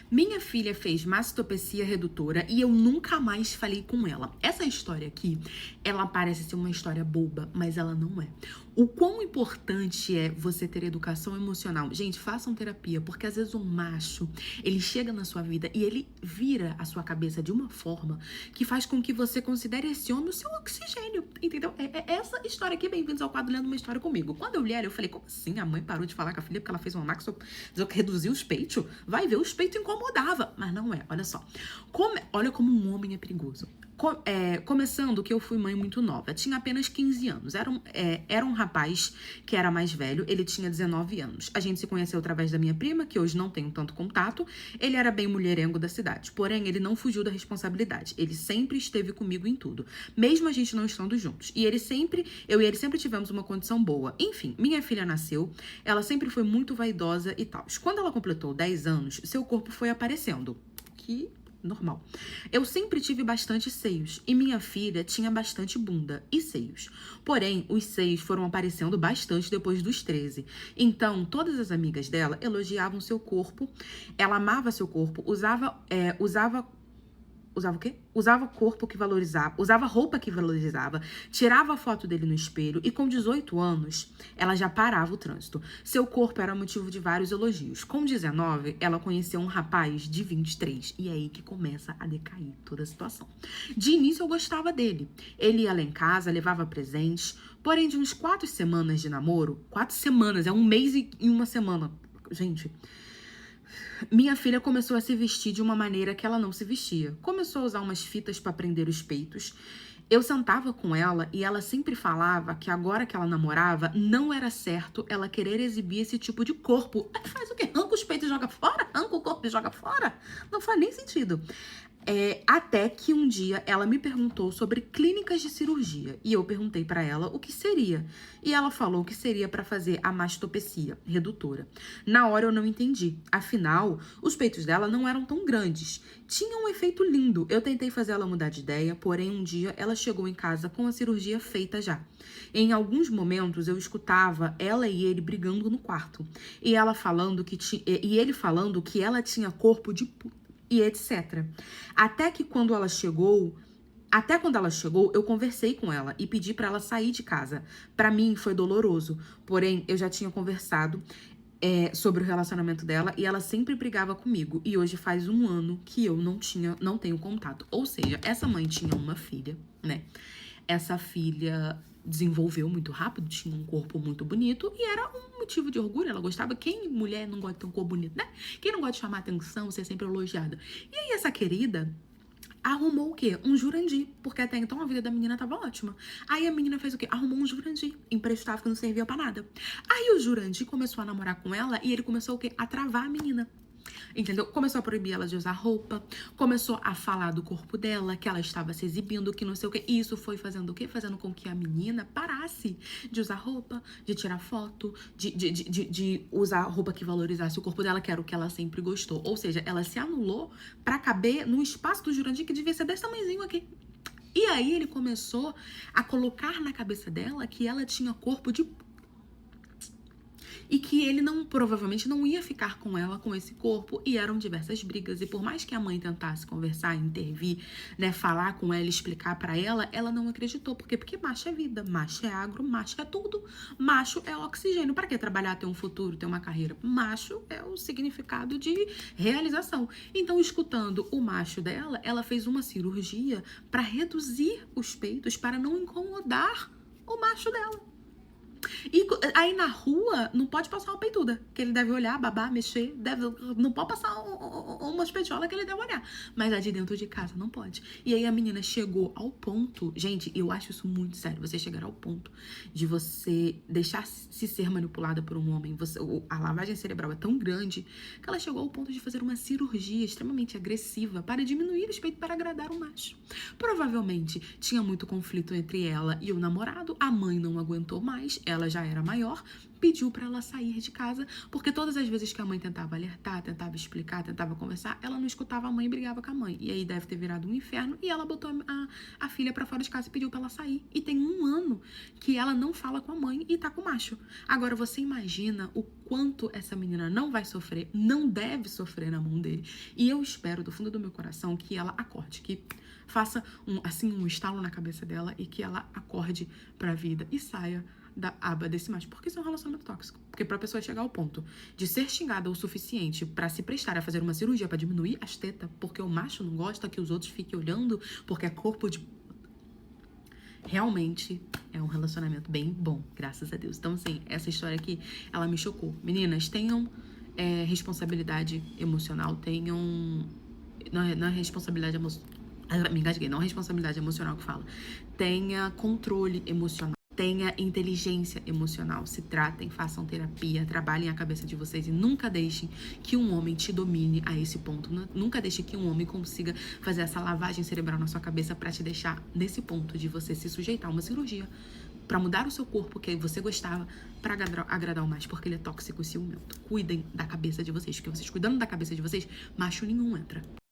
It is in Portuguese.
Minha filha fez mastopexia redutora e eu nunca mais falei com ela. Essa história aqui, ela parece ser uma história boba, mas ela não é. O quão importante é você ter educação emocional. Gente, façam terapia, porque às vezes um macho, ele chega na sua vida e ele vira a sua cabeça de uma forma que faz com que você considere esse homem o seu oxigênio, entendeu? É essa história aqui, bem-vindos ao quadro Lendo uma História Comigo. Quando eu li ela, eu falei, como assim? A mãe parou de falar com a filha porque ela fez uma maxo, reduziu os peitos? Vai ver, os peitos incomodava. Mas não é, olha só. Olha como um homem é perigoso. Começando que eu fui mãe muito nova, tinha apenas 15 anos, era um rapaz que era mais velho, ele tinha 19 anos. A gente se conheceu através da minha prima, que hoje não tenho tanto contato. Ele era bem mulherengo da cidade, porém ele não fugiu da responsabilidade, ele sempre esteve comigo em tudo, mesmo a gente não estando juntos. E eu e ele sempre tivemos uma condição boa. Enfim, minha filha nasceu, ela sempre foi muito vaidosa e tal. Quando ela completou 10 anos, seu corpo foi aparecendo, que normal. Eu sempre tive bastante seios e minha filha tinha bastante bunda e seios. Porém, os seios foram aparecendo bastante depois dos 13. Então, todas as amigas dela elogiavam seu corpo, ela amava seu corpo, usava o quê? Usava corpo que valorizava, usava roupa que valorizava, tirava a foto dele no espelho e com 18 anos, ela já parava o trânsito. Seu corpo era motivo de vários elogios. Com 19, ela conheceu um rapaz de 23 e é aí que começa a decair toda a situação. De início, eu gostava dele. Ele ia lá em casa, levava presentes, porém de uns 4 semanas de namoro, 4 semanas, é um mês e uma semana, gente... Minha filha começou a se vestir de uma maneira que ela não se vestia. Começou a usar umas fitas para prender os peitos. Eu sentava com ela e ela sempre falava que agora que ela namorava, não era certo ela querer exibir esse tipo de corpo. Aí faz o quê? Arranca os peitos e joga fora? Arranca o corpo e joga fora? Não faz nem sentido. Até que um dia ela me perguntou sobre clínicas de cirurgia e eu perguntei para ela o que seria. E ela falou que seria para fazer a mastopexia redutora. Na hora eu não entendi. Afinal, os peitos dela não eram tão grandes. Tinha um efeito lindo. Eu tentei fazer ela mudar de ideia, porém um dia ela chegou em casa com a cirurgia feita já. Em alguns momentos eu escutava ela e ele brigando no quarto. E ela falando e ele falando que ela tinha corpo de e etc. Até quando ela chegou, eu conversei com ela e pedi para ela sair de casa. Para mim foi doloroso, porém eu já tinha conversado sobre o relacionamento dela e ela sempre brigava comigo. E hoje faz um ano que eu não tenho contato. Ou seja, essa mãe tinha uma filha, né? Essa filha desenvolveu muito rápido, tinha um corpo muito bonito e era um motivo de orgulho. Ela gostava. Quem mulher não gosta de ter um corpo bonito, né? Quem não gosta de chamar atenção, ser sempre elogiada? E aí essa querida arrumou o quê? Um Jurandir, porque até então a vida da menina tava ótima. Aí a menina fez o quê? Arrumou um Jurandir, emprestava que não servia pra nada. Aí o Jurandir começou a namorar com ela e ele começou o quê? A travar a menina. Entendeu? Começou a proibir ela de usar roupa, começou a falar do corpo dela, que ela estava se exibindo, que não sei o quê. E isso foi fazendo o quê? Fazendo com que a menina parasse de usar roupa, de tirar foto, de usar roupa que valorizasse o corpo dela, que era o que ela sempre gostou. Ou seja, ela se anulou pra caber no espaço do Jurandir, que devia ser desse tamanhozinho aqui. E aí ele começou a colocar na cabeça dela que ela tinha corpo de... E que ele provavelmente não ia ficar com ela com esse corpo, e eram diversas brigas, e por mais que a mãe tentasse conversar, intervir, né, falar com ela, explicar pra ela, ela não acreditou. Por quê? Porque macho é vida, macho é agro, macho é tudo, macho é oxigênio. Pra que trabalhar, ter um futuro, ter uma carreira? Macho é o significado de realização. Então, escutando o macho dela, ela fez uma cirurgia pra reduzir os peitos, para não incomodar o macho dela. E aí na rua não pode passar uma peituda, que ele deve olhar, babar, mexer, não pode passar umas peitiolas que ele deve olhar, mas a de dentro de casa não pode. E aí a menina chegou ao ponto, gente, eu acho isso muito sério, você chegar ao ponto de você deixar se ser manipulada por um homem, a lavagem cerebral é tão grande que ela chegou ao ponto de fazer uma cirurgia extremamente agressiva para diminuir os peitos para agradar o macho. Provavelmente tinha muito conflito entre ela e o namorado, a mãe não aguentou mais ela já era maior, pediu pra ela sair de casa, porque todas as vezes que a mãe tentava alertar, tentava explicar, tentava conversar, ela não escutava a mãe e brigava com a mãe. E aí deve ter virado um inferno, e ela botou a filha pra fora de casa e pediu pra ela sair. E tem 1 ano que ela não fala com a mãe e tá com o macho. Agora, você imagina o quanto essa menina não vai sofrer, não deve sofrer na mão dele. E eu espero do fundo do meu coração que ela acorde, que faça um estalo na cabeça dela e que ela acorde pra vida e saia da aba desse macho, porque isso é um relacionamento tóxico. Porque pra pessoa chegar ao ponto de ser xingada o suficiente pra se prestar a fazer uma cirurgia pra diminuir as tetas, porque o macho não gosta que os outros fiquem olhando, porque é corpo de... Realmente é um relacionamento bem bom, graças a Deus. Então, assim, essa história aqui, ela me chocou. Meninas, tenham responsabilidade emocional, tenham... Não é responsabilidade emocional. Me engasguei, não é responsabilidade emocional que fala. Tenha controle emocional. Tenha inteligência emocional. Se tratem, façam terapia, trabalhem a cabeça de vocês e nunca deixem que um homem te domine a esse ponto. Nunca deixe que um homem consiga fazer essa lavagem cerebral na sua cabeça pra te deixar nesse ponto de você se sujeitar a uma cirurgia pra mudar o seu corpo que você gostava pra agradar o macho, porque ele é tóxico e ciumento. Cuidem da cabeça de vocês, porque vocês cuidando da cabeça de vocês, macho nenhum entra.